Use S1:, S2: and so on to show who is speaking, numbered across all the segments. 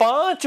S1: 5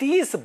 S1: 30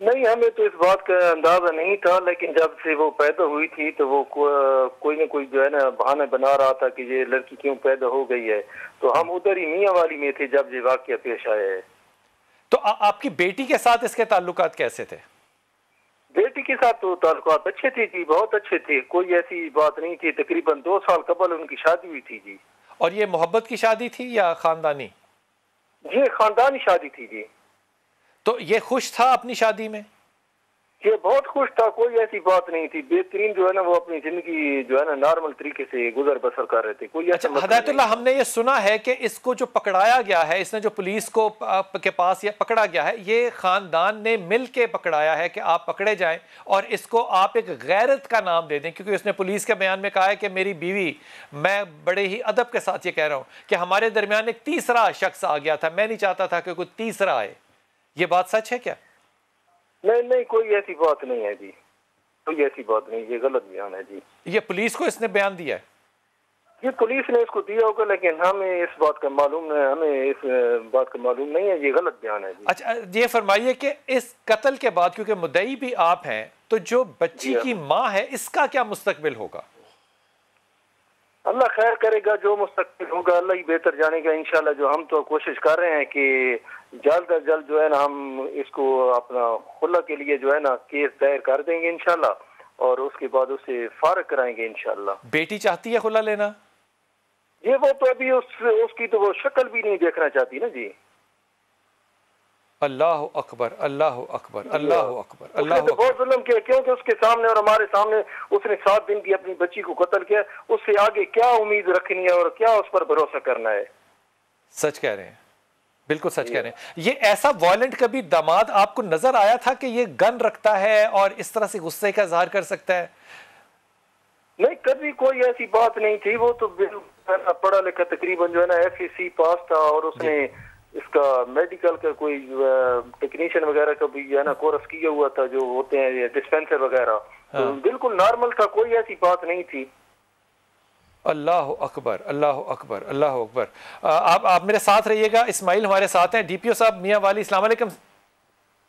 S2: نہیں، ہمیں تو اس بات کا اندازہ نہیں تھا، لیکن جب سے وہ پیدا ہوئی تھی تو وہ کوئی نہ کوئی جو ہے نا بہانے بنا رہا تھا کہ یہ لڑکی کیوں پیدا ہو گئی ہے، تو ہم ادھر ہی میاں والی میں تھے جب یہ واقعہ پیش آیا ہے۔
S1: تو آپ کی بیٹی کے ساتھ اس کے تعلقات کیسے تھے؟
S2: بیٹی کے ساتھ تو تعلقات اچھے تھے جی، بہت اچھے تھے، کوئی ایسی بات نہیں تھی۔ تقریباً 2 سال قبل ان کی شادی ہوئی تھی جی۔
S1: اور یہ محبت کی شادی تھی یا خاندانی؟
S2: یہ خاندانی شادی تھی جی۔
S1: تو یہ خوش تھا اپنی شادی میں؟
S2: یہ بہت خوش تھا، کوئی ایسی بات نہیں تھی، بہترین جو ہے نا وہ اپنی زندگی جو ہے نا نارمل طریقے سے گزر بسر کر رہے تھے، کوئی ایسا مسئلہ
S1: ہدایت اللہ، ہم نے یہ سنا ہے کہ اس کو جو پکڑایا گیا ہے، اس نے جو پولیس کو کے پاس یہ پکڑا گیا ہے، یہ خاندان نے مل کے پکڑایا ہے کہ آپ پکڑے جائیں اور اس کو آپ ایک غیرت کا نام دے دیں، کیونکہ اس نے پولیس کے بیان میں کہا ہے کہ میری بیوی، میں بڑے ہی ادب کے ساتھ یہ کہہ رہا ہوں کہ ہمارے درمیان ایک تیسرا شخص آ گیا تھا، میں نہیں چاہتا تھا کہ کوئی تیسرا آئے۔ یہ بات سچ ہے کیا؟
S2: نہیں، کوئی ایسی بات نہیں ہے جی، کوئی ایسی بات نہیں، یہ غلط بیان ہے جی۔
S1: یہ پولیس کو اس نے بیان دیا ہے؟
S2: یہ پولیس نے اس کو دیا ہوگا، لیکن ہمیں اس بات کا معلوم نہیں ہے، یہ غلط بیان ہے جی۔
S1: اچھا، یہ فرمائیے کہ اس قتل کے بعد، کیونکہ مدعی بھی آپ ہیں، تو جو بچی کی ماں ہے اس کا کیا مستقبل ہوگا؟
S2: اللہ خیر کرے گا، جو مستقبل ہوگا اللہ ہی بہتر جانے گا انشاءاللہ۔ جو ہم تو کوشش کر رہے ہیں کہ جلد از جلد جو ہے نا ہم اس کو اپنا خلا کے لیے جو ہے نا کیس دائر کر دیں گے انشاءاللہ، اور اس کے بعد اسے فارغ کرائیں گے انشاءاللہ۔
S1: بیٹی چاہتی ہے خلا لینا؟
S2: یہ وہ تو ابھی اس کی تو وہ شکل بھی نہیں دیکھنا چاہتی نا جی۔
S1: اللہ اکبر، اللہ اکبر، اللہ اکبر، اللہ
S2: اس نے تو
S1: اکبر۔
S2: بہت ظلم کیا، کیونکہ اس کے سامنے اور ہمارے سامنے اس نے 7 دن کی اپنی بچی کو قتل کیا، اس سے آگے کیا امید رکھنی ہے اور کیا اس پر بھروسہ کرنا ہے؟
S1: سچ کہہ رہے ہیں، بالکل سچ کہہ رہے ہیں۔ یہ ایسا وائلنٹ کبھی داماد آپ کو نظر آیا تھا کہ یہ گن رکھتا ہے اور اس طرح سے غصے کا اظہار کر سکتا ہے؟
S2: نہیں، کبھی کوئی ایسی بات نہیں تھی، وہ تو پڑھا لکھا تقریباً جو ہے نا FSC پاس تھا، اور اس نے اس کا میڈیکل کا کوئی ٹیکنیشین وغیرہ کا بھی جو ہے نا کورس کیا ہوا تھا، جو ہوتے ہیں ڈسپینسر وغیرہ، تو بالکل نارمل تھا، کوئی ایسی بات نہیں تھی۔
S1: اللہ اکبر، اللہ اکبر، اللہ اکبر۔ آپ میرے ساتھ رہیے گا، اسماعیل ہمارے ساتھ ہیں، DPO صاحب میاں والی، السلام علیکم۔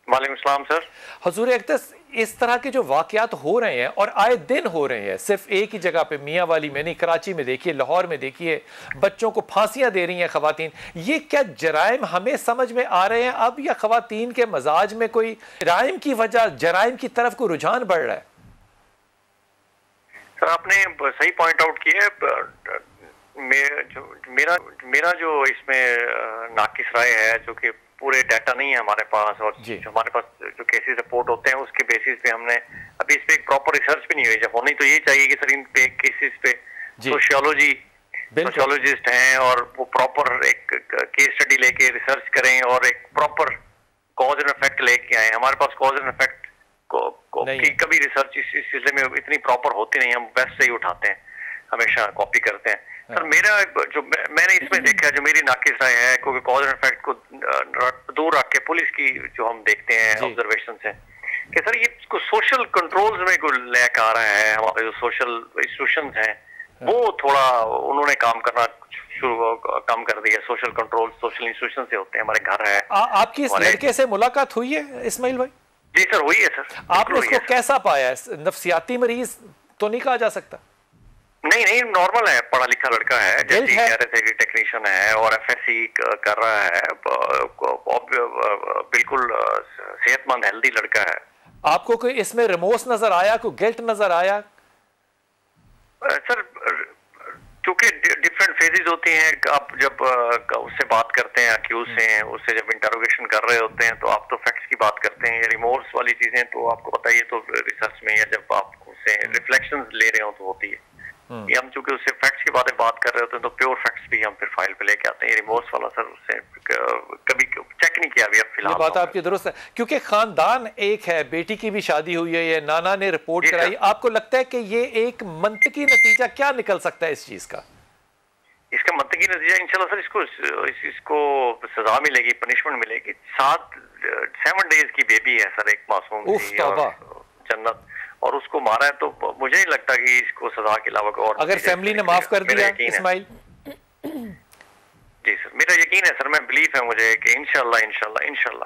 S3: وعلیکم السلام سر۔
S1: حضور اقدس، اس طرح کے جو واقعات ہو رہے ہیں اور آئے دن ہو رہے ہیں، صرف ایک ہی جگہ پہ میاں والی میں نہیں، کراچی میں دیکھیے، لاہور میں دیکھیے، بچوں کو پھانسیاں دے رہی ہیں خواتین، یہ کیا جرائم ہمیں سمجھ میں آ رہے ہیں اب، یا خواتین کے مزاج میں کوئی جرائم کی وجہ، جرائم کی طرف کوئی رجحان بڑھ رہا ہے؟
S3: سر آپ نے صحیح پوائنٹ آؤٹ کیا ہے۔ میرا جو اس میں ناقص رائے ہے، جو کہ پورے ڈیٹا نہیں ہے ہمارے پاس، اور جو ہمارے پاس جو کیسز رپورٹ ہوتے ہیں اس کے بیسس پہ ہم نے ابھی اس پہ ایک پراپر ریسرچ بھی نہیں ہوئی، جب ہونی تو یہ چاہیے کہ سر ان پہ کیسز پہ سوشیولوجسٹ ہیں اور وہ پراپر ایک کیس اسٹڈی لے کے ریسرچ کریں اور ایک پراپر کاز اینڈ افیکٹ لے کے آئیں۔ ہمارے پاس کاز اینڈ افیکٹ کی کبھی ریسرچ اس سلسلے میں اتنی پراپر ہوتی نہیں، ہم ویسٹ سے ہی اٹھاتے ہیں، ہمیشہ کاپی کرتے ہیں۔ سر میرا جو میں نے اس میں دیکھا، جو میری ناقص رائے ہے، کیونکہ کاز اینڈ افیکٹ کو دور رکھ کے پولیس کی جو ہم دیکھتے ہیں آبزرویشن سے، کہ سر یہ سوشل کنٹرولز میں لے کے آ رہا ہے، ہمارے جو سوشل انسٹیٹیوشنز ہیں وہ تھوڑا انہوں نے کام کرنا کم کر دیا۔ سوشل کنٹرول سوشل انسٹیٹیوشن سے ہوتے ہیں، ہمارے گھر ہے۔
S1: آپ کی اس لڑکے سے ملاقات ہوئی ہے اسماعیل بھائی؟
S3: جی سر ہوئی ہے سر۔
S1: آپ نے اس کو کیسا پایا ہے؟ نفسیاتی مریض تو نہیں کہا جا سکتا؟
S3: نہیں، نارمل ہے، پڑھا لکھا لڑکا ہے، جیسے کہہ رہے تھے کہ ٹیکنیشین ہے اور FSC کر رہا ہے، بالکل صحت مند ہیلدی لڑکا ہے۔ آپ
S1: کو کوئی اس میں ریمورس نظر آیا، کوئی گلٹ نظر آیا؟
S3: سر چونکہ ڈفرینٹ فیزز ہوتی ہیں، آپ جب اس سے بات کرتے ہیں، اکیوز سے ہیں، اس سے جب انٹروگیشن کر رہے ہوتے ہیں تو آپ تو فیکٹس کی بات کرتے ہیں، ریمورس والی چیزیں تو آپ کو بتائیے تو ریسرچ میں یا جب آپ اس سے ریفلیکشنز لے رہے ہوں تو ہوتی ہے۔ یہ ہم چونکہ اس سے فیکٹس کی بات کر رہے ہوتے ہیں تو پیور فیکٹس بھی ہم پھر فائل پہ لے کے آتے ہیں۔ یہ ریمورس والا سر اس سے کبھی چیک نہیں کیا ابھی، اب فی الحال۔
S1: یہ بات آپ کی درست ہے، کیونکہ خاندان ایک ہے، بیٹی کی بھی شادی ہوئی ہے، یہ نانا نے رپورٹ کرائی، آپ کو لگتا ہے کہ یہ ایک منطقی نتیجہ کیا نکل سکتا ہے اس چیز کا؟
S3: اس کا منطقی نتیجہ انشاءاللہ سر اس کو سزا ملے گی، پنشمنٹ ملے گی۔ 7 days کی بیبی ہے سر، ایک معصوم تھی جنت، اور اس کو مارا ہے، تو مجھے نہیں لگتا کہ اس کو سزا کے علاوہ اور
S1: اگر فیملی نے معاف کر دیا اسماعیل؟
S3: جی سر میرا یقین ہے سر، میں بلیف ہے مجھے کہ انشاءاللہ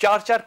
S1: 4-4,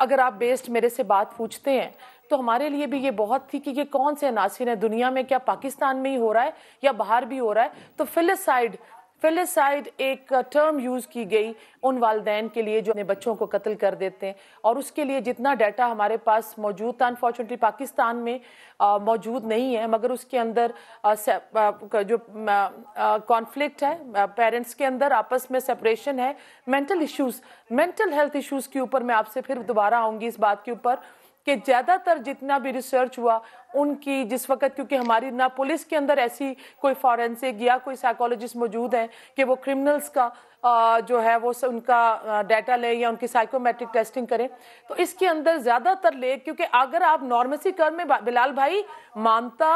S4: اگر آپ بیسڈ میرے سے بات پوچھتے ہیں تو ہمارے لیے بھی یہ بہت تھی کہ یہ کون سے عناصر ہیں دنیا میں, کیا پاکستان میں ہی ہو رہا ہے یا باہر بھی ہو رہا ہے. تو فیلیسائیڈ ایک ٹرم یوز کی گئی ان والدین کے لیے جو اپنے بچوں کو قتل کر دیتے ہیں, اور اس کے لیے جتنا ڈیٹا ہمارے پاس موجود تھا, انفارچونیٹلی پاکستان میں موجود نہیں ہے, مگر اس کے اندر جو کانفلکٹ ہے پیرنٹس کے اندر, آپس میں سپریشن ہے, مینٹل ہیلتھ ایشوز کے اوپر میں آپ سے پھر دوبارہ آؤں گی اس بات کے اوپر کہ زیادہ تر جتنا بھی ریسرچ ہوا ان کی جس وقت, کیونکہ ہماری نہ پولیس کے اندر ایسی کوئی فورینسک یا کوئی سائیکالوجسٹ موجود ہیں کہ وہ کرمنلز کا جو ہے وہ ان کا ڈیٹا لے یا ان کی سائیکومیٹرک ٹیسٹنگ کریں, تو اس کے اندر زیادہ تر لے, کیونکہ اگر آپ نارمسی کرم میں بلال بھائی مانتا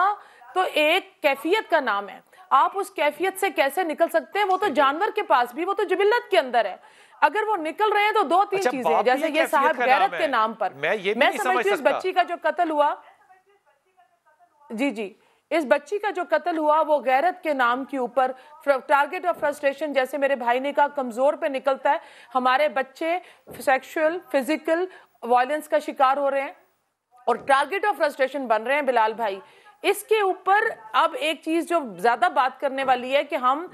S4: تو ایک کیفیت کا نام ہے, آپ اس کیفیت سے کیسے نکل سکتے ہیں؟ وہ تو جانور کے پاس بھی, وہ تو جبلت کے اندر ہے. اگر وہ نکل رہے ہیں تو دو تین چیزیں ہیں, جیسے یہ صاحب غیرت کے نام پر, میں سمجھتی ہوں اس بچی کا جو قتل ہوا, جی اس بچی کا جو قتل ہوا وہ غیرت کے نام کے اوپر ٹارگٹ آف فرسٹریشن, جیسے میرے بھائی نے کہا, کمزور پہ نکلتا ہے. ہمارے بچے سیکشل فزیکل وائلنس کا شکار ہو رہے ہیں اور ٹارگٹ آف فرسٹریشن بن رہے ہیں بلال بھائی. اس کے اوپر اب ایک چیز جو زیادہ بات کرنے والی ہے کہ ہم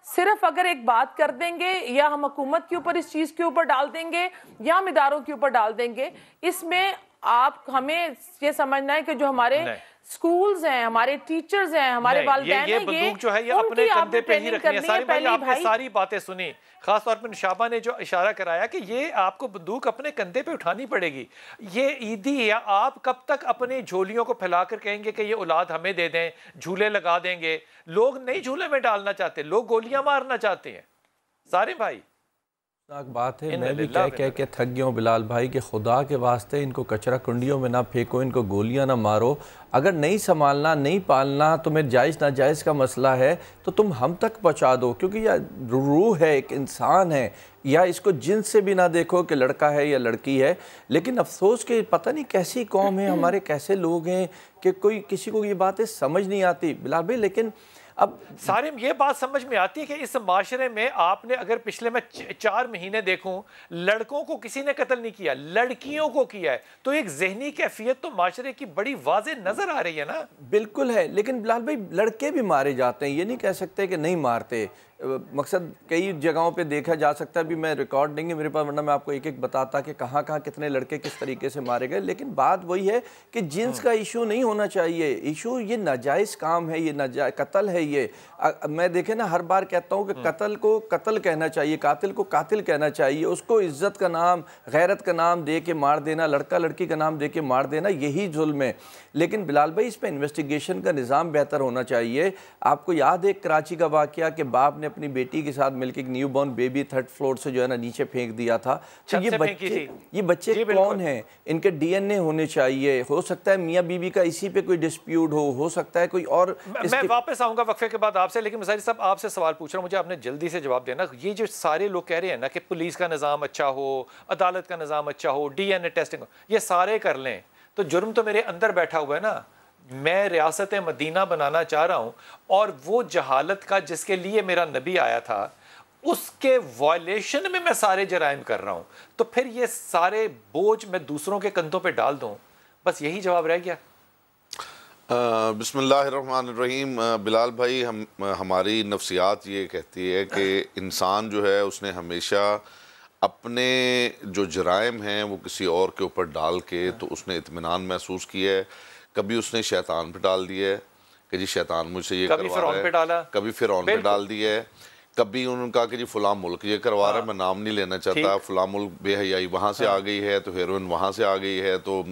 S4: صرف اگر ایک بات کر دیں گے یا ہم حکومت کے اوپر اس چیز کے اوپر ڈال دیں گے یا ہم اداروں کے اوپر ڈال دیں گے, اس میں آپ ہمیں یہ سمجھنا ہے کہ جو ہمارے سکولز ہیں, ہمارے ٹیچرز ہیں, ہمارے والدین ہیں,
S1: یہ بندوق جو ہے یہ اپنے کندھے پہ ہی رکھنی ہے. ساری بھائی آپ نے ساری باتیں سنی, خاص طور پر نشابہ نے جو اشارہ کرایا کہ یہ آپ کو بندوق اپنے کندھے پہ اٹھانی پڑے گی. یہ عیدی یا آپ کب تک اپنے جھولیوں کو پھیلا کر کہیں گے کہ یہ اولاد ہمیں دے دیں, جھولے لگا دیں گے؟ لوگ نہیں جھولے میں ڈالنا چاہتے, لوگ گولیاں مارنا چاہتے ہیں. سارے بھائی
S5: بات ہے, میں بھی کہہ کے تھک گیا ہوں بلال بھائی کہ خدا کے واسطے ان کو کچرا کنڈیوں میں نہ پھینکو, ان کو گولیاں نہ مارو. اگر نہیں سنبھالنا نہیں پالنا تمہیں جائز ناجائز کا مسئلہ ہے تو تم ہم تک پہنچا دو, کیونکہ یہ روح ہے, ایک انسان ہے. یا اس کو جنس سے بھی نہ دیکھو کہ لڑکا ہے یا لڑکی ہے. لیکن افسوس کہ پتہ نہیں کیسی قوم ہے, ہمارے کیسے لوگ ہیں کہ کوئی کسی کو یہ باتیں سمجھ نہیں آتی بلال بھائی. لیکن اب
S1: سارے یہ بات سمجھ میں آتی ہے کہ اس معاشرے میں آپ نے اگر پچھلے میں 4 مہینے دیکھوں, لڑکوں کو کسی نے قتل نہیں کیا, لڑکیوں کو کیا ہے. تو ایک ذہنی کیفیت تو معاشرے کی بڑی واضح نظر آ رہی ہے نا.
S5: بالکل ہے, لیکن بلال بھائی لڑکے بھی مارے جاتے ہیں, یہ نہیں کہہ سکتے کہ نہیں مارتے. مقصد کئی جگہوں پہ دیکھا جا سکتا ہے, بھی میں ریکارڈ نہیں ہے میرے پاس ورنہ میں آپ کو ایک ایک بتاتا کہ کہاں کہاں کتنے لڑکے کس طریقے سے مارے گئے. لیکن بات وہی ہے کہ جنس کا ایشو نہیں ہونا چاہیے. ایشو یہ ناجائز کام ہے, یہ قتل ہے. یہ میں دیکھیں نا, ہر بار کہتا ہوں کہ قتل کو قتل کہنا چاہیے, قاتل کو قاتل کہنا چاہیے. اس کو عزت کا نام, غیرت کا نام دے کے مار دینا, لڑکا لڑکی کا نام دے کے مار دینا, یہی ظلم ہے. لیکن بلال بھائی اس پہ انویسٹیگیشن کا نظام بہتر ہونا چاہیے. آپ کو یاد ہے کراچی کا واقعہ کہ باپ نے اپنی بیٹی کے ساتھ مل کے ایک new born baby 3rd floor سے جو ہے نا نیچے پھینک دیا تھا. یہ بچے کون ہیں؟ ان کے ڈی این اے ہونے چاہیے. ہو سکتا ہے میاں بیوی کا اسی پہ کوئی ڈسپیوٹ ہو سکتا ہے کوئی اور.
S1: میں واپس آؤں گا وقفے کے بعد آپ سے, لیکن مظاہر صاحب آپ سے سوال پوچھ رہا ہوں, مجھے آپ نے جلدی سے جواب دینا. یہ جو سارے لوگ کہہ رہے ہیں نا کہ پولیس کا نظام اچھا ہو, عدالت کا نظام اچھا ہو, ڈی این اے ٹیسٹنگ ہو, یہ سارے کر لیں تو جرم تو میرے اندر بیٹھا ہوا ہے نا. میں ریاست مدینہ بنانا چاہ رہا ہوں اور وہ جہالت کا جس کے لیے میرا نبی آیا تھا اس کے وائلیشن میں سارے جرائم کر رہا ہوں, تو پھر یہ سارے بوجھ میں دوسروں کے کندھوں پہ ڈال دوں. بس یہی جواب رہ گیا.
S6: بسم اللہ الرحمن الرحیم. بلال بھائی, ہماری نفسیات یہ کہتی ہے کہ انسان جو ہے اس نے ہمیشہ اپنے جو جرائم ہیں وہ کسی اور کے اوپر ڈال کے تو اس نے اطمینان محسوس کیا ہے. کبھی اس نے شیطان پہ ڈال دیا ہے کہ جی شیطان مجھ سے یہ کروا رہا ہے, کبھی فرعون پہ ڈال دیا ہے, کبھی انہوں نے کہا کہ جی فلاں ملک یہ کروا رہا ہے, میں نام نہیں لینا چاہتا, فلاں ملک بے حیائی وہاں سے آ گئی ہے, تو ہیروئن وہاں سے آ گئی ہے, تو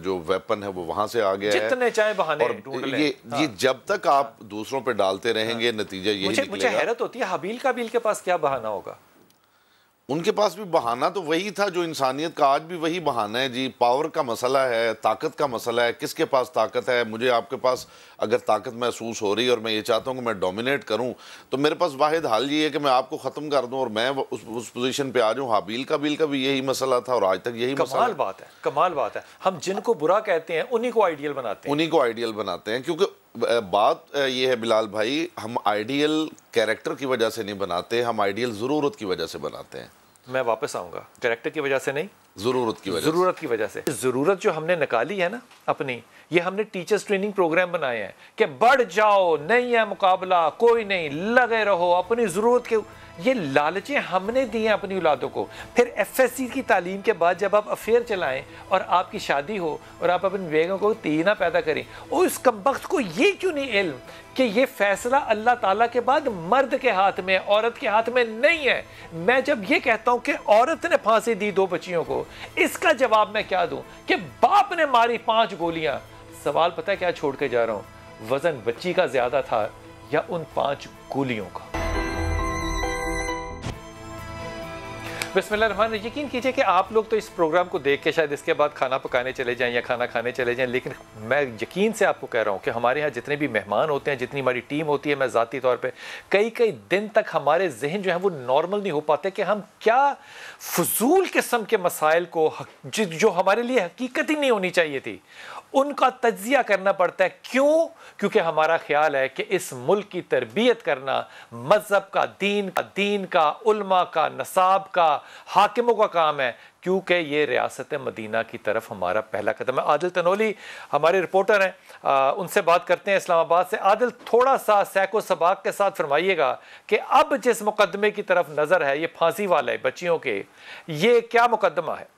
S6: جو ویپن ہے وہ وہاں سے آ گیا ہے.
S1: جتنے چاہے بہانے ڈھونڈ لیں.
S6: یہ جب تک آپ دوسروں پہ ڈالتے رہیں گے نتیجہ یہی نکلے گا.
S1: مجھے حیرت ہوتی ہے حابیل قابیل کے پاس کیا بہانہ ہوگا.
S6: ان کے پاس بھی بہانہ تو وہی تھا جو انسانیت کا آج بھی وہی بہانہ ہے جی. پاور کا مسئلہ ہے, طاقت کا مسئلہ ہے, کس کے پاس طاقت ہے. مجھے آپ کے پاس اگر طاقت محسوس ہو رہی ہے اور میں یہ چاہتا ہوں کہ میں ڈومینیٹ کروں تو میرے پاس واحد حل یہ ہے کہ میں آپ کو ختم کر دوں اور میں اس پوزیشن پہ آ جاؤں. حابیل قابیل کا بھی یہی مسئلہ تھا اور آج تک یہی مسئلہ ہے.
S1: کمال بات ہے. ہم جن کو برا کہتے ہیں انہی کو آئیڈیل بناتے ہیں. کیونکہ بات یہ ہے بلال بھائی, ہم آئیڈیل کیریکٹر کی وجہ سے نہیں بناتے, ہم آئیڈیل ضرورت کی وجہ سے بناتے ہیں. میں واپس آؤں گا, کریکٹر کی وجہ سے نہیں,
S6: ضرورت کی
S1: وجہ سے ضرورت جو ہم نے نکالی ہے نا اپنی، یہ ہم نے ٹیچرز ٹریننگ پروگرام بنائے ہیں کہ بڑھ جاؤ، نہیں ہے مقابلہ، کوئی نہیں، لگے رہو اپنی ضرورت کے، یہ لالچیں ہم نے دی ہیں اپنی اولادوں کو۔ پھر ایف ایس سی کی تعلیم کے بعد جب آپ افیئر چلائیں اور آپ کی شادی ہو اور آپ اپنی بیگم کو تینہ پیدا کریں، اور اس کمبخت کو یہ کیوں نہیں علم کہ یہ فیصلہ اللہ تعالیٰ کے بعد مرد کے ہاتھ میں، عورت کے ہاتھ میں نہیں ہے۔ میں جب یہ کہتا ہوں کہ عورت نے پھانسی دی 2 بچیوں کو، اس کا جواب میں کیا دوں کہ باپ نے ماری 5 گولیاں، سوال پتہ ہے کیا چھوڑ کے جا رہا ہوں؟ وزن بچی کا زیادہ تھا یا ان 5 گولیوں کا؟ بسم اللہ الرحمن الرحیم۔ یقین کیجئے کہ آپ لوگ تو اس پروگرام کو دیکھ کے شاید اس کے بعد کھانا پکانے چلے جائیں یا کھانا کھانے چلے جائیں، لیکن میں یقین سے آپ کو کہہ رہا ہوں کہ ہمارے ہاں جتنے بھی مہمان ہوتے ہیں، جتنی ہماری ٹیم ہوتی ہے، میں ذاتی طور پہ کئی دن تک ہمارے ذہن جو ہیں وہ نارمل نہیں ہو پاتے کہ ہم کیا فضول قسم کے مسائل کو جو ہمارے لیے حقیقت ہی نہیں ہونی چاہیے تھی، ان کا تجزیہ کرنا پڑتا ہے۔ کیوں؟ کیونکہ ہمارا خیال ہے کہ اس ملک کی تربیت کرنا مذہب کا، دین کا، علماء کا، نصاب کا، حاکموں کا کام ہے، کیونکہ یہ ریاست مدینہ کی طرف ہمارا پہلا قدم ہے۔ عادل تنولی ہمارے رپورٹر ہیں، ان سے بات کرتے ہیں اسلام آباد سے۔ عادل، تھوڑا سا سیک و سباق کے ساتھ فرمائیے گا کہ اب جس مقدمے کی طرف نظر ہے، یہ پھانسی والا ہے بچیوں کے، یہ کیا مقدمہ ہے؟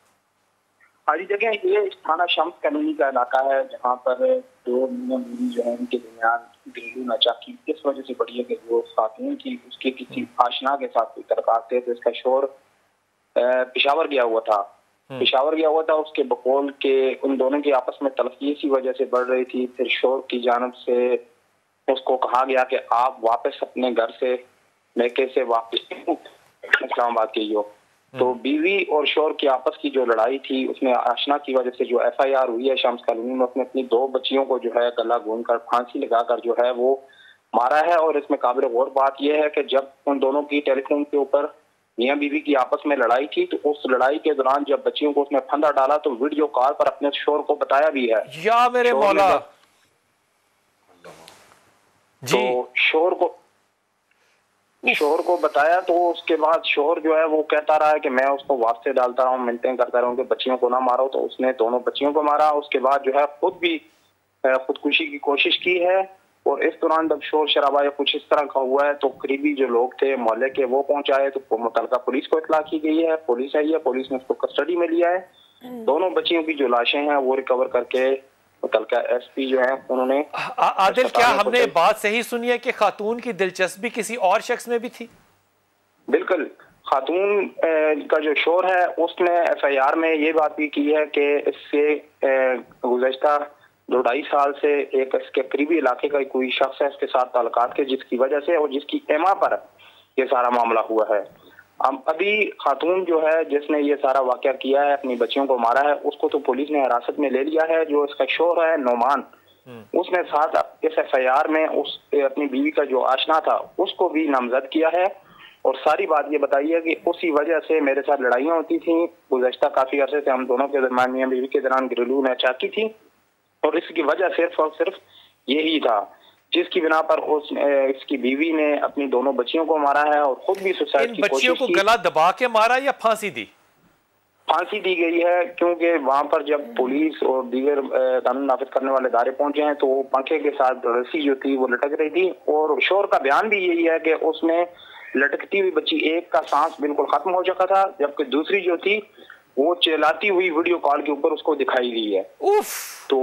S7: ہماری جگہ یہ تھانہ شمس کالونی کا علاقہ ہے، جہاں پر 2 میاں بیوی جو ہیں ان کے درمیان گھریلو ناچاکی اس وجہ سے پڑی ہے کہ وہ خاتون کی اس کے کسی آشنا کے ساتھ کوئی تعلقات تھے، تو اس کا شوہر پشاور گیا ہوا تھا، اس کے بقول کے ان دونوں کی آپس میں تلخی اسی وجہ سے بڑھ رہی تھی۔ پھر شوہر کی جانب سے اس کو کہا گیا کہ آپ واپس اپنے گھر سے میکے سے واپس اسلام آباد کے ہو، تو بیوی اور شوہر کی آپس کی جو لڑائی تھی اس میں آشنا کی وجہ سے جو ایف آئی آر ہوئی ہے شمس کالونی میں، اس نے اپنی 2 بچیوں کو جو ہے گلا گون کر پھانسی لگا کر جو ہے وہ مارا ہے۔ اور اس میں قابل غور بات یہ ہے کہ جب ان دونوں کی ٹیلی فون کے اوپر میاں بیوی کی آپس میں لڑائی تھی، تو اس لڑائی کے دوران جب بچیوں کو اس نے پھندا ڈالا تو ویڈیو کال پر اپنے شوہر کو بتایا بھی ہے۔
S1: یا میرے مولا جی،
S7: تو شوہر کو بتایا، تو اس کے بعد شوہر جو ہے وہ کہتا رہا ہے کہ میں اس کو واسطے ڈالتا رہا ہوں، مینٹین کرتا رہا ہوں کہ بچیوں کو نہ مارو، تو اس نے دونوں بچیوں کو مارا۔ اس کے بعد جو ہے خود بھی خودکشی کی کوشش کی ہے، اور اس دوران جب شور شرابہ یا کچھ اس طرح کا ہوا ہے تو قریبی جو لوگ تھے محلے کے وہ پہنچائے، تو متعلقہ پولیس کو اطلاع کی گئی ہے، پولیس آئی ہے، پولیس نے اس کو کسٹڈی میں لیا ہے۔ دونوں بچیوں کی جو لاشیں ہیں وہ ریکور کر کے متعلقہ ایس پی جو ہیں انہوں نے۔
S1: عادل، کیا ہم نے بات صحیح سنی ہے کہ خاتون کی دلچسپی کسی اور شخص میں بھی تھی؟
S7: بالکل، خاتون کا جو شوہر ہے اس نے ایف آئی آر میں یہ بات بھی کی ہے کہ اس سے گزشتہ 2-2.5 سال سے ایک اس کے قریبی علاقے کا کوئی شخص ہے اس کے ساتھ تعلقات کے، جس کی وجہ سے اور جس کی ایما پر یہ سارا معاملہ ہوا ہے۔ ابھی خاتون جو ہے جس نے یہ سارا واقعہ کیا ہے، اپنی بچیوں کو مارا ہے، اس کو تو پولیس نے حراست میں لے لیا ہے۔ جو اس کا شوہر ہے نعمان، اس نے ساتھ اس ایف آئی آر میں اس اپنی بیوی کا جو آشنا تھا اس کو بھی نامزد کیا ہے، اور ساری بات یہ بتائی ہے کہ اسی وجہ سے میرے ساتھ لڑائیاں ہوتی تھیں گزشتہ کافی عرصے سے، ہم دونوں کے درمیان میاں بیوی کے دوران گھریلو ناچاکی تھی، اور اس کی وجہ صرف اور صرف یہی تھا، جس کی بنا پر اس کی بیوی نے اپنی دونوں بچیوں کو مارا ہے اور خود بھی سوسائڈ کی کوشش کی۔
S1: بچیوں کو گلا دبا کے مارا یا پھانسی دی؟
S7: پھانسی دی گئی ہے، کیونکہ وہاں پر جب پولیس اور دیگر قانون نافذ کرنے والے ادارے پہنچے ہیں تو وہ پنکھے کے ساتھ رسی جو تھی وہ لٹک رہی تھی، اور شوہر کا بیان بھی یہی ہے کہ اس نے لٹکتی ہوئی بچی ایک کا سانس بالکل ختم ہو چکا تھا، جبکہ دوسری جو تھی وہ چلاتی ہوئی ویڈیو کال کے اوپر اس کو دکھائی دی ہے۔ تو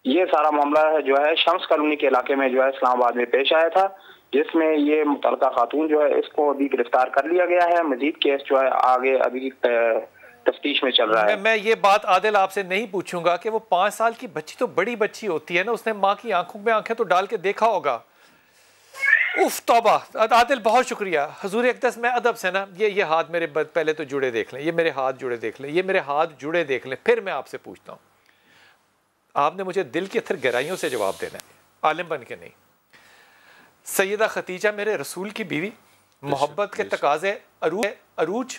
S7: یہ سارا معاملہ ہے جو ہے شمس کالونی کے علاقے میں جو ہے اسلام آباد میں پیش آیا تھا، جس میں یہ متعلقہ خاتون جو ہے اس کو ابھی گرفتار کر لیا گیا ہے۔ مزید کیس جو ہے آگے ابھی تفتیش میں چل رہا ہے۔
S1: میں یہ بات عادل آپ سے نہیں پوچھوں گا کہ وہ 5 سال کی بچی تو بڑی بچی ہوتی ہے نا، اس نے ماں کی آنکھوں میں آنکھیں تو ڈال کے دیکھا ہوگا۔ اف توبہ، عادل بہت شکریہ۔ حضور اقدس میں ادب سے نا یہ ہاتھ میرے پہلے تو جڑے دیکھ لیں، یہ میرے ہاتھ جڑے دیکھ لیں، یہ میرے ہاتھ جڑے دیکھ لیں، پھر میں آپ سے پوچھتا ہوں۔ آپ نے مجھے دل کی اتھر گہرائیوں سے جواب دینا ہے، عالم بن کے نہیں۔ سیدہ ختیجہ میرے رسول کی بیوی، محبت کے تقاضے عروج،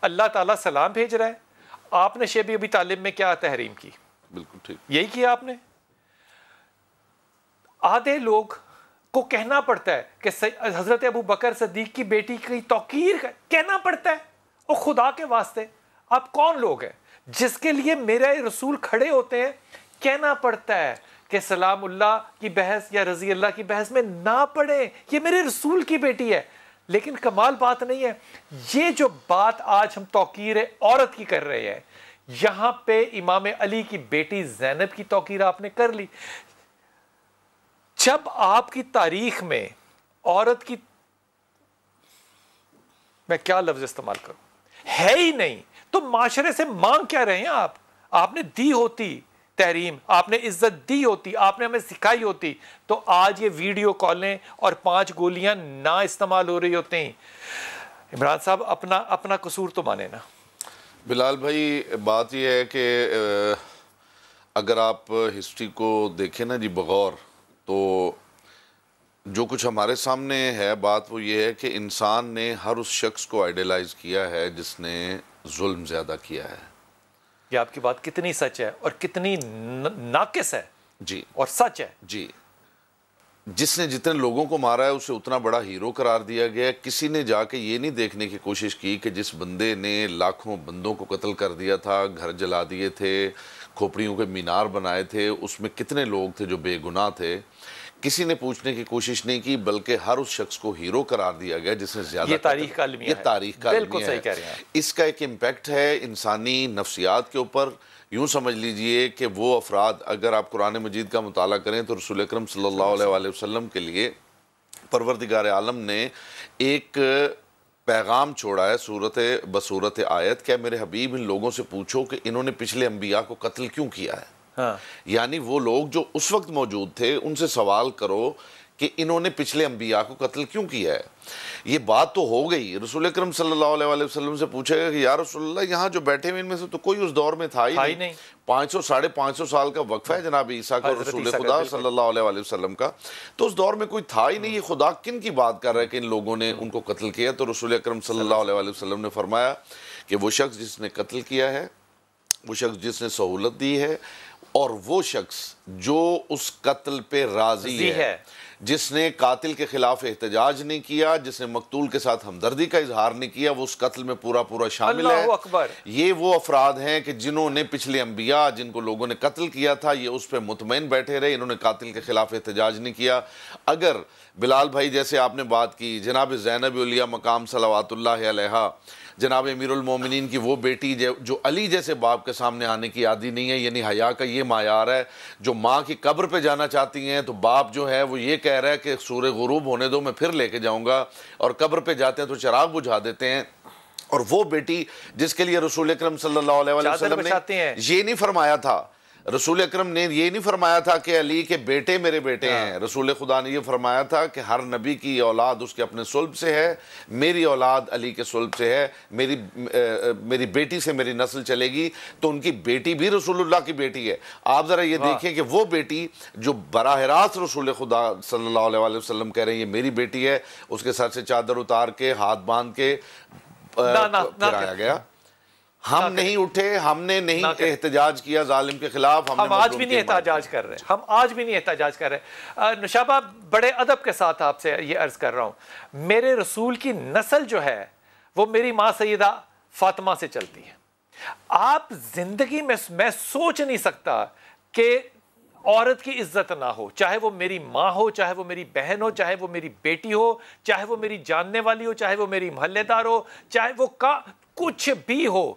S1: اللہ تعالیٰ سلام بھیج رہا ہے، آپ نے شیب ابی طالب میں کیا تحریم کی؟
S6: بالکل ٹھیک،
S1: یہی کیا آپ نے۔ آدھے لوگ کو کہنا پڑتا ہے کہ حضرت ابو بکر صدیق کی بیٹی کی توقیر کہنا پڑتا ہے، اور خدا کے واسطے آپ کون لوگ ہیں جس کے لیے میرے رسول کھڑے ہوتے ہیں؟ کہنا پڑتا ہے کہ سلام اللہ کی بحث یا رضی اللہ کی بحث میں نہ پڑھیں، یہ میرے رسول کی بیٹی ہے۔ لیکن کمال بات نہیں ہے، یہ جو بات آج ہم توقیر عورت کی کر رہے ہیں، یہاں پہ امام علی کی بیٹی زینب کی توقیر آپ نے کر لی۔ جب آپ کی تاریخ میں عورت کی، میں کیا لفظ استعمال کروں، ہے ہی نہیں، تو معاشرے سے مانگ کیا رہے ہیں آپ نے دی ہوتی تحریم، آپ نے عزت دی ہوتی، آپ نے ہمیں سکھائی ہوتی، تو آج یہ ویڈیو کالیں اور 5 گولیاں نہ استعمال ہو رہی ہوتے ہیں۔ عمران صاحب اپنا قصور تو مانے نا۔
S6: بلال بھائی بات یہ ہے کہ اگر آپ ہسٹری کو دیکھیں نا جی بغور، تو جو کچھ ہمارے سامنے ہے بات وہ یہ ہے کہ انسان نے ہر اس شخص کو آئیڈیلائز کیا ہے جس نے ظلم زیادہ کیا ہے۔
S1: یہ آپ کی بات کتنی سچ ہے اور کتنی ناقص ہے
S6: جی،
S1: اور سچ ہے
S6: جی۔ جس نے جتنے لوگوں کو مارا ہے اسے اتنا بڑا ہیرو قرار دیا گیا ہے۔ کسی نے جا کے یہ نہیں دیکھنے کی کوشش کی کہ جس بندے نے لاکھوں بندوں کو قتل کر دیا تھا، گھر جلا دیے تھے، کھوپڑیوں کے مینار بنائے تھے، اس میں کتنے لوگ تھے جو بے گناہ تھے، کسی نے پوچھنے کی کوشش نہیں کی، بلکہ ہر اس شخص کو ہیرو قرار دیا گیا جس نے زیادہ
S1: یہ تاریخ کا المیہ ہے،
S6: یہ تاریخ کا
S1: بالکل
S6: المیہ
S1: صحیح
S6: ہے۔
S1: کہہ رہے ہیں۔
S6: اس کا ایک امپیکٹ ہے انسانی نفسیات کے اوپر۔ یوں سمجھ لیجئے کہ وہ افراد، اگر آپ قرآن مجید کا مطالعہ کریں تو رسول اکرم صلی اللہ علیہ وآلہ وسلم کے لیے پروردگار عالم نے ایک پیغام چھوڑا ہے بصورت آیت، کہ میرے حبیب ان لوگوں سے پوچھو کہ انہوں نے پچھلے انبیاء کو قتل کیوں کیا ہے۔ یعنی وہ لوگ جو اس وقت موجود تھے ان سے سوال کرو کہ انہوں نے پچھلے انبیاء کو قتل کیوں کیا ہے۔ یہ بات تو ہو گئی، رسول اکرم صلی اللہ علیہ وآلہ وسلم سے پوچھے گا کہ یا رسول اللہ یہاں جو بیٹھے ہوئے ان میں سے تو کوئی اس دور میں تھا ہی نہیں۔ 500-550 سال کا وقفہ ہے جناب عیسیٰ کا رسول خدا صلی اللہ علیہ وآلہ وسلم کا، تو اس دور میں کوئی تھا ہی نہیں، یہ خدا کن کی بات کر رہا ہے کہ ان لوگوں نے ان کو قتل کیا۔ تو رسول اکرم صلی اللہ علیہ وآلہ وسلم نے فرمایا کہ وہ شخص جس نے قتل کیا ہے، وہ شخص جس نے سہولت دی ہے، اور وہ شخص جو اس قتل پہ راضی ہے، جس نے قاتل کے خلاف احتجاج نہیں کیا، جس نے مقتول کے ساتھ ہمدردی کا اظہار نہیں کیا، وہ اس قتل میں پورا شامل ہے۔
S1: اللہ اکبر۔ یہ
S6: وہ افراد ہیں کہ جنہوں نے پچھلے انبیاء جن کو لوگوں نے قتل کیا تھا، یہ اس پہ مطمئن بیٹھے رہے، انہوں نے قاتل کے خلاف احتجاج نہیں کیا۔ اگر بلال بھائی جیسے آپ نے بات کی، جناب زینب علیہ مقام صلوات اللہ علیہا، جناب امیر المومنین کی وہ بیٹی جو علی جیسے باپ کے سامنے آنے کی عادی نہیں ہے، یعنی حیا کا یہ معیار ہے، جو ماں کی قبر پہ جانا چاہتی ہیں تو باپ جو ہے وہ یہ کہہ رہا ہے کہ سورج غروب ہونے دو میں پھر لے کے جاؤں گا، اور قبر پہ جاتے ہیں تو چراغ بجھا دیتے ہیں۔ اور وہ بیٹی جس کے لیے رسول اکرم صلی اللہ علیہ وسلم نے یہ نہیں فرمایا تھا، رسول اکرم نے یہ نہیں فرمایا تھا کہ علی کے بیٹے میرے بیٹے ہیں، رسول خدا نے یہ فرمایا تھا کہ ہر نبی کی اولاد اس کے اپنے صلب سے ہے، میری اولاد علی کے صلب سے ہے، میری بیٹی سے میری نسل چلے گی، تو ان کی بیٹی بھی رسول اللہ کی بیٹی ہے۔ آپ ذرا یہ دیکھیں کہ وہ بیٹی جو براہ راست رسول خدا صلی اللہ علیہ وآلہ وسلم کہہ رہے ہیں یہ میری بیٹی ہے، اس کے سر سے چادر اتار کے ہاتھ باندھ کے پھرایا گیا۔ ہم نہیں اٹھے، ہم نے نہیں احتجاج کیا ظالم کے خلاف،
S1: ہم آج بھی نہیں احتجاج کر رہے، ہم آج بھی نہیں احتجاج کر رہے۔ نشابہ بڑے ادب کے ساتھ آپ سے یہ عرض کر رہا ہوں، میرے رسول کی نسل جو ہے وہ میری ماں سیدہ فاطمہ سے چلتی ہے۔ آپ زندگی میں سوچ نہیں سکتا کہ عورت کی عزت نہ ہو، چاہے وہ میری ماں ہو، چاہے وہ میری بہن ہو، چاہے وہ میری بیٹی ہو، چاہے وہ میری جاننے والی ہو، چاہے وہ میری محلے دار ہو، چاہے وہ کچھ بھی ہو۔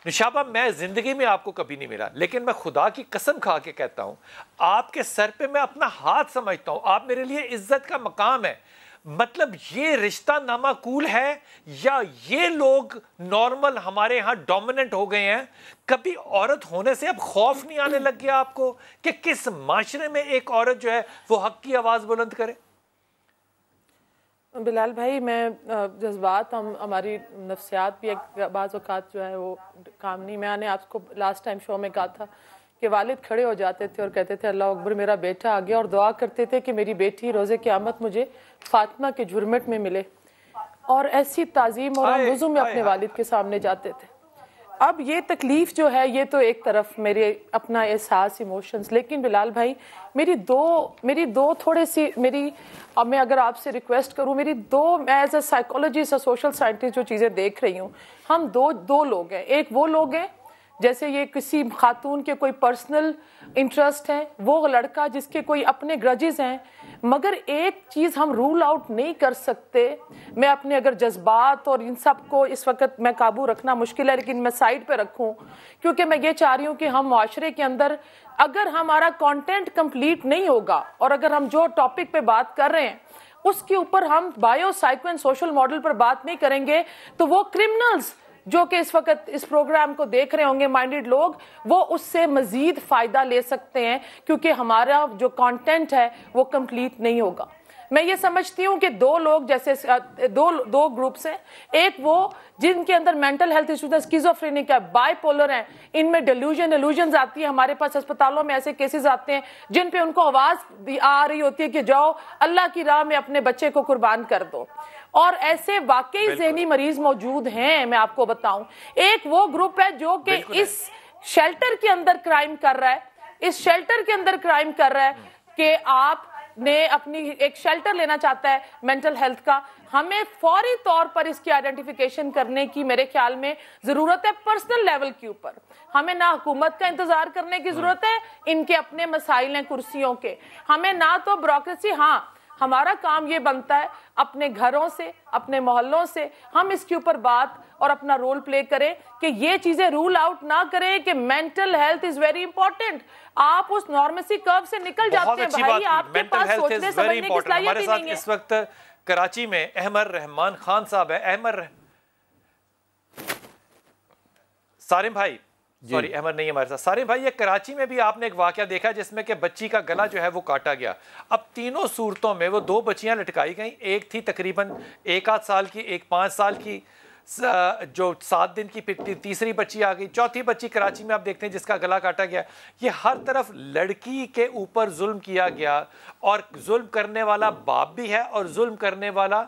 S1: نشابہ میں زندگی میں آپ کو کبھی نہیں ملا، لیکن میں خدا کی قسم کھا کے کہتا ہوں، آپ کے سر پہ میں اپنا ہاتھ سمجھتا ہوں، آپ میرے لیے عزت کا مقام ہے۔ مطلب یہ رشتہ نامعقول ہے یا یہ لوگ نارمل ہمارے ہاں ڈومیننٹ ہو گئے ہیں؟ کبھی عورت ہونے سے اب خوف نہیں آنے لگ گیا آپ کو کہ کس معاشرے میں ایک عورت جو ہے وہ حق کی آواز بلند کرے؟
S4: بلال بھائی، میں جذبات ہماری نفسیات بھی ایک بعض اوقات جو ہے وہ کام نہیں۔ میں نے آپ کو لاسٹ ٹائم شو میں کہا تھا کہ والد کھڑے ہو جاتے تھے اور کہتے تھے اللہ اکبر میرا بیٹا آ گیا، اور دعا کرتے تھے کہ میری بیٹی روز قیامت مجھے فاطمہ کے جھرمٹ میں ملے، اور ایسی تعظیم اور ہم وضو میں اپنے والد کے سامنے جاتے تھے۔ اب یہ تکلیف جو ہے یہ تو ایک طرف میرے اپنا احساس ایموشنز، لیکن بلال بھائی میری دو تھوڑے سی اب میں اگر آپ سے ریکویسٹ کروں، میں ایز اے سائیکولوجسٹ اور سوشل سائنٹسٹ جو چیزیں دیکھ رہی ہوں، ہم دو لوگ ہیں. ایک وہ لوگ ہیں جیسے یہ کسی خاتون کے کوئی پرسنل انٹرسٹ ہے، وہ لڑکا جس کے کوئی اپنے گرجز ہیں، مگر ایک چیز ہم رول آؤٹ نہیں کر سکتے. میں اپنے اگر جذبات اور ان سب کو اس وقت میں قابو رکھنا مشکل ہے، لیکن میں سائڈ پہ رکھوں، کیونکہ میں یہ چاہ رہی ہوں کہ ہم معاشرے کے اندر اگر ہمارا کانٹینٹ کمپلیٹ نہیں ہوگا اور اگر ہم جو ٹاپک پہ بات کر رہے ہیں اس کے اوپر ہم bio psycho and social model پر بات نہیں کریں گے تو وہ کرمنلز جو کہ اس وقت اس پروگرام کو دیکھ رہے ہوں گے مائنڈڈ لوگ، وہ اس سے مزید فائدہ لے سکتے ہیں، کیونکہ ہمارا جو کانٹینٹ ہے وہ کمپلیٹ نہیں ہوگا. میں یہ سمجھتی ہوں کہ دو لوگ جیسے دو گروپس ہیں، ایک وہ جن کے اندر مینٹل ہیلتھ ایشوز ہے، اسکیزوفرینک ہے، بائی پولر ہیں، ان میں ڈیلیوژنز آتی ہے. ہمارے پاس ہسپتالوں میں ایسے کیسز آتے ہیں جن پہ ان کو آواز آ رہی ہوتی ہے کہ جاؤ اللہ کی راہ میں اپنے بچے کو قربان کر دو. اور ایسے واقعی ذہنی مریض موجود ہیں. میں آپ کو بتاؤں، ایک وہ گروپ ہے جو کہ اس شیلٹر کے اندر کرائم کر رہا ہے، کہ آپ نے اپنی ایک شیلٹر لینا چاہتا ہے مینٹل ہیلتھ کا. ہمیں فوری طور پر اس کی آئیڈینٹیفیکیشن کرنے کی میرے خیال میں ضرورت ہے. پرسنل لیول کے اوپر ہمیں نہ حکومت کا انتظار کرنے کی ضرورت ہے، ان کے اپنے مسائل ہیں کرسیوں کے، ہمیں نہ تو بیوروکریسی. ہاں، ہمارا کام یہ بنتا ہے اپنے گھروں سے، اپنے محلوں سے ہم اس کے اوپر بات اور اپنا رول پلے کریں کہ یہ چیزیں رول آؤٹ نہ کریں کہ mental health is very important. آپ اس نارمسی کرو سے نکل جاتے ہیں بھائی، آپ کے پاس سوچنے سمجھنے کی صلاحیت ہی نہیں ہے.
S1: ہمارے ساتھ اس وقت کراچی میں احمد رحمان خان صاحب ہے. سارم بھائی، سوری احمد نہیں ہمارے ساتھ. سارم بھائی، یہ کراچی میں بھی آپ نے ایک واقعہ دیکھا جس میں کہ بچی کا گلا جو ہے وہ کاٹا گیا. اب تینوں صورتوں میں وہ دو بچیاں لٹکائی گئیں، ایک تھی تقریباً 1 سال کی، ایک 5 سال کی، جو 7 دن کی، پھر تیسری بچی آ گئی، چوتھی بچی کراچی میں آپ دیکھتے ہیں جس کا گلا کاٹا گیا. یہ ہر طرف لڑکی کے اوپر ظلم کیا گیا، اور ظلم کرنے والا باپ بھی ہے اور ظلم کرنے والا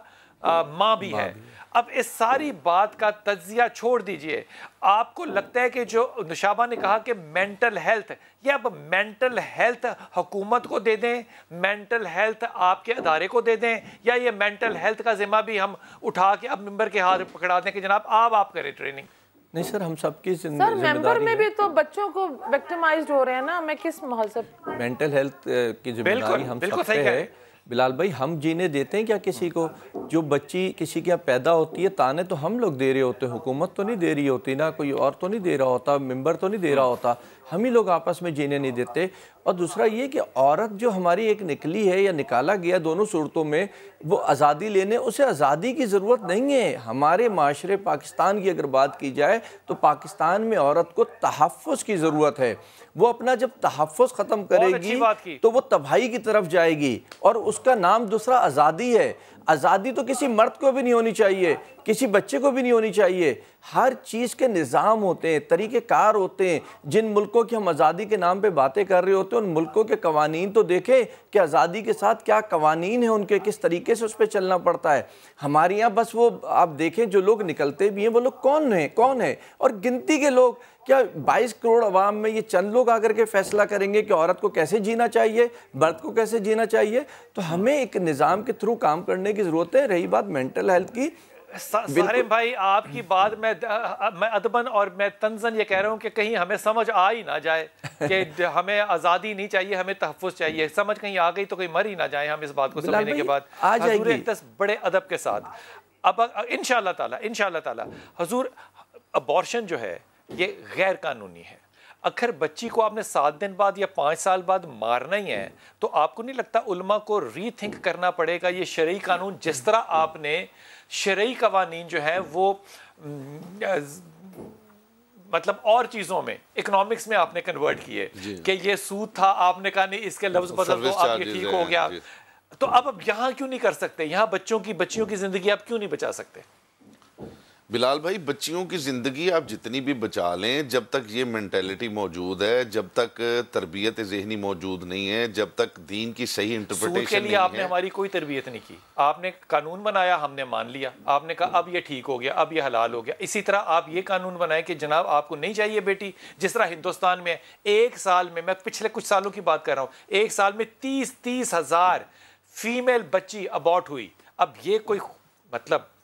S1: ماں بھی ہے. اب اس ساری بات کا تجزیہ چھوڑ دیجئے. آپ کو لگتا ہے کہ جو نشابہ نے کہا کہ مینٹل ہیلتھ، یہ اب مینٹل ہیلتھ حکومت کو دے دیں، مینٹل ہیلتھ آپ کے ادارے کو دے دیں، یا یہ مینٹل ہیلتھ کا ذمہ بھی ہم اٹھا کے اب ممبر کے ہاتھ پکڑا دیں کہ جناب آپ کریں ٹریننگ؟
S5: نہیں سر، ہم سب کی
S4: سر ممبر میں بھی تو بچوں کو وکٹمائزڈ ہو رہے ہیں نا. میں کس مہذب
S5: مینٹل ہیلتھ کی ذمہ داری ہم سب پہ ہے. بلال بھائی، ہم جینے دیتے ہیں کیا کسی کو؟ جو بچی کسی کے پیدا ہوتی ہے تانے تو ہم لوگ دے رہے ہوتے ہیں، حکومت تو نہیں دے رہی ہوتی، نہ کوئی اور تو نہیں دے رہا ہوتا، ممبر تو نہیں دے رہا ہوتا، ہم ہی لوگ آپس میں جینے نہیں دیتے. اور دوسرا یہ کہ عورت جو ہماری ایک نکلی ہے یا نکالا گیا دونوں صورتوں میں، وہ آزادی لینے، اسے آزادی کی ضرورت نہیں ہے. ہمارے معاشرے پاکستان کی اگر بات کی جائے تو پاکستان میں عورت کو تحفظ کی ضرورت ہے. وہ اپنا جب تحفظ ختم کرے گی تو وہ تباہی کی طرف جائے گی، اور اس کا نام دوسرا آزادی ہے. آزادی تو کسی مرد کو بھی نہیں ہونی چاہیے، کسی بچے کو بھی نہیں ہونی چاہیے. ہر چیز کے نظام ہوتے ہیں، طریقہ کار ہوتے ہیں. جن ملکوں کی ہم آزادی کے نام پہ باتیں کر رہے ہوتے ہیں، ان ملکوں کے قوانین تو دیکھیں کہ آزادی کے ساتھ کیا قوانین ہیں ان کے، کس طریقے سے اس پہ چلنا پڑتا ہے. ہمارے یہاں بس وہ آپ دیکھیں جو لوگ نکلتے بھی ہیں وہ لوگ کون ہیں، اور گنتی کے لوگ. کیا 22 کروڑ عوام میں یہ چند لوگ آ کر کے فیصلہ کریں گے کہ عورت کو کیسے جینا چاہیے، مرد کو کیسے جینا چاہیے؟ تو ہمیں ایک نظام کے تھرو کام کرنے کی ضرورت ہے. رہی بات مینٹل ہیلتھ کی،
S1: سارم بھائی آپ کی بات میں ادباً اور میں تنزن یہ کہہ رہا ہوں کہ کہیں ہمیں سمجھ آ ہی نہ جائے کہ ہمیں آزادی نہیں چاہیے، ہمیں تحفظ چاہیے. سمجھ کہیں آ گئی تو کہیں مر ہی نہ جائیں ہم اس بات کو سمجھنے کے بعد. حضور اقدس بڑے ادب کے ساتھ اب انشاءاللہ تعالی حضور، ابورشن جو ہے یہ غیر قانونی ہے. اگر بچی کو آپ نے 7 دن بعد یا 5 سال بعد مارنا ہی ہے تو آپ کو نہیں لگتا علماء کو ری تھنک کرنا پڑے گا یہ شرعی قانون؟ جس طرح آپ نے شرعی قوانین جو ہیں وہ مطلب اور چیزوں میں، اکنامکس میں آپ نے کنورٹ کیے کہ یہ سود تھا، آپ نے کہا نہیں اس کے لفظ بدل دو، اب یہ ٹھیک ہو گیا. تو اب یہاں کیوں نہیں کر سکتے؟ یہاں بچیوں کی زندگی آپ کیوں نہیں بچا سکتے؟
S6: بلال بھائی بچیوں کی زندگی آپ جتنی بھی بچا لیں، جب تک یہ مینٹیلٹی موجود ہے، جب تک تربیت ذہنی موجود نہیں ہے، جب تک دین کی صحیح انٹرپریٹیشن نہیں ہے۔
S1: سود کے لیے آپ نے ہماری کوئی تربیت نہیں کی، آپ نے قانون بنایا، ہم نے مان لیا، آپ نے کہا اب یہ ٹھیک ہو گیا، اب یہ حلال ہو گیا۔ اسی طرح آپ یہ قانون بنائے کہ جناب آپ کو نہیں چاہیے بیٹی، جس طرح ہندوستان میں ایک سال میں پچھلے کچھ سالوں کی بات کر رہا ہوں، ایک سال میں 30 ہزار فیمیل بچی ابارٹ ہوئی۔ اب یہ کوئی مطلب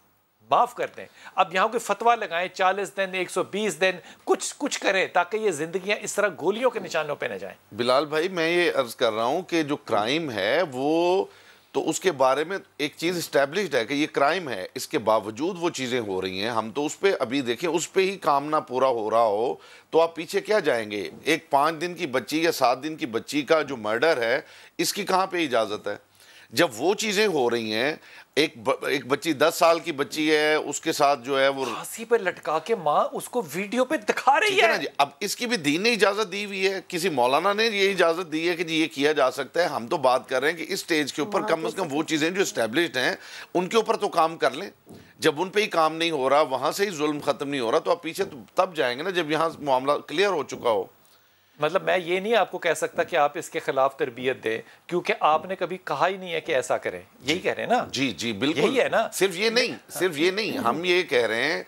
S1: معاف کرتے ہیں، اب یہاں کوئی فتویٰ لگائیں 40 دن 120 دن کچھ کریں تاکہ یہ زندگیاں اس طرح گولیوں کے نشانوں پہ نہ جائیں۔
S6: بلال بھائی میں یہ عرض کر رہا ہوں کہ جو کرائم ہے وہ تو اس کے بارے میں ایک چیز اسٹیبلشڈ ہے کہ یہ کرائم ہے، اس کے باوجود وہ چیزیں ہو رہی ہیں۔ ہم تو اس پہ ابھی دیکھیں اس پہ ہی کام نہ پورا ہو رہا ہو تو آپ پیچھے کیا جائیں گے؟ ایک 5 دن کی بچی یا 7 دن کی بچی کا جو مرڈر ہے اس کی کہاں پہ اجازت ہے؟ جب وہ چیزیں ہو رہی ہیں، ایک بچی 10 سال کی بچی ہے، اس کے ساتھ جو ہے وہ
S1: پھانسی پہ لٹکا کے ماں اس کو ویڈیو پہ دکھا رہی ہے۔
S6: اب اس کی بھی دین نے اجازت دی ہوئی ہے، کسی مولانا نے یہ اجازت دی ہے کہ جی یہ کیا جا سکتا ہے۔ ہم تو بات کر رہے ہیں کہ اس سٹیج کے اوپر کم از کم وہ چیزیں جو اسٹیبلشڈ ہیں ان کے اوپر تو کام کر لیں۔ جب ان پہ ہی کام نہیں ہو رہا، وہاں سے ہی ظلم ختم نہیں ہو رہا، تو آپ پیچھے تب جائیں گے نا جب یہاں معاملہ کلیئر ہو چکا ہو۔
S1: مطلب میں یہ نہیں آپ کو کہہ سکتا کہ آپ اس کے خلاف تربیت دیں کیونکہ آپ نے کبھی کہا ہی نہیں ہے کہ ایسا کریں، یہی کہہ رہے ہیں نا؟
S6: جی بالکل،
S1: یہی ہے نا۔
S6: صرف یہ نہیں ہم یہ کہہ رہے ہیں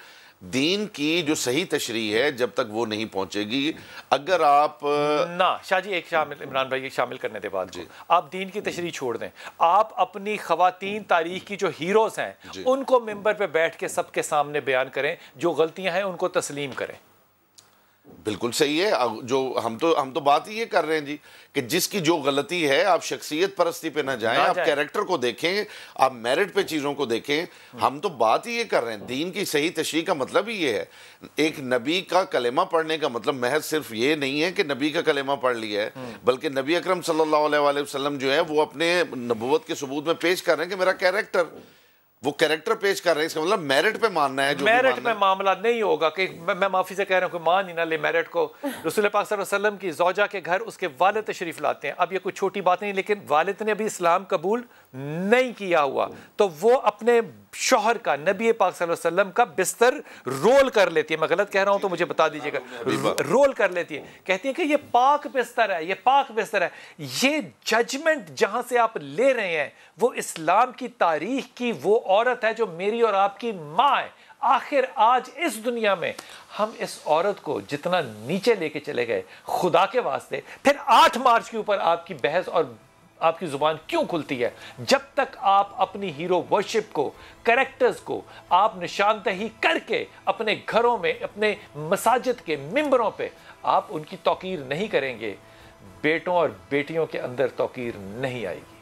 S6: دین کی جو صحیح تشریح ہے جب تک وہ نہیں پہنچے گی، اگر آپ
S1: نہ شاہ جی ایک شامل عمران بھائی شامل کرنے دے بعد آپ دین کی تشریح چھوڑ دیں، آپ اپنی خواتین تاریخ کی جو ہیروز ہیں ان کو ممبر پہ بیٹھ کے سب کے سامنے بیان کریں، جو غلطیاں ہیں ان کو تسلیم کریں۔
S6: بالکل صحیح ہے، جو ہم تو بات ہی یہ کر رہے ہیں جی کہ جس کی جو غلطی ہے آپ شخصیت پرستی پہ نہ جائیں، آپ کیریکٹر کو دیکھیں، آپ میرٹ پہ چیزوں کو دیکھیں۔ ہم تو بات ہی یہ کر رہے ہیں، دین کی صحیح تشریح کا مطلب ہی یہ ہے۔ ایک نبی کا کلمہ پڑھنے کا مطلب محض صرف یہ نہیں ہے کہ نبی کا کلمہ پڑھ لیا ہے، بلکہ نبی اکرم صلی اللہ علیہ وآلہ وسلم جو ہے وہ اپنے نبوت کے ثبوت میں پیش کر رہے ہیں کہ میرا کیریکٹر، وہ کیریکٹر پیش کر رہے ہیں، اس کا مطلب میرٹ پہ ماننا ہے۔ جو
S1: میرٹ میں معاملہ نہیں ہوگا کہ میں معافی سے کہہ رہا ہوں کہ مان ہی نہ لے میرٹ کو۔ رسول پاک صلی اللہ علیہ وسلم کی زوجہ کے گھر اس کے والد تشریف لاتے ہیں، اب یہ کوئی چھوٹی بات نہیں، لیکن والد نے ابھی اسلام قبول نہیں کیا ہوا تو وہ اپنے شوہر کا، نبی پاک صلی اللہ علیہ وسلم کا بستر رول کر لیتی ہے۔ میں غلط کہہ رہا ہوں تو مجھے بتا دیجیے گا، رول کر لیتی ہے، کہتی ہے کہ یہ پاک بستر ہے، یہ پاک بستر ہے۔ یہ ججمنٹ جہاں سے آپ لے رہے ہیں وہ اسلام کی تاریخ کی وہ عورت ہے جو میری اور آپ کی ماں ہے۔ آخر آج اس دنیا میں ہم اس عورت کو جتنا نیچے لے کے چلے گئے خدا کے واسطے، پھر 8 مارچ کے اوپر آپ کی بحث اور آپ کی زبان کیوں کھلتی ہے؟ جب تک آپ اپنی ہیرو ورشپ کو، کریکٹرز کو آپ نشاندہی کر کے اپنے گھروں میں، اپنے مساجد کے ممبروں پہ آپ ان کی توقیر نہیں کریں گے، بیٹوں اور بیٹیوں کے اندر توقیر نہیں آئے گی۔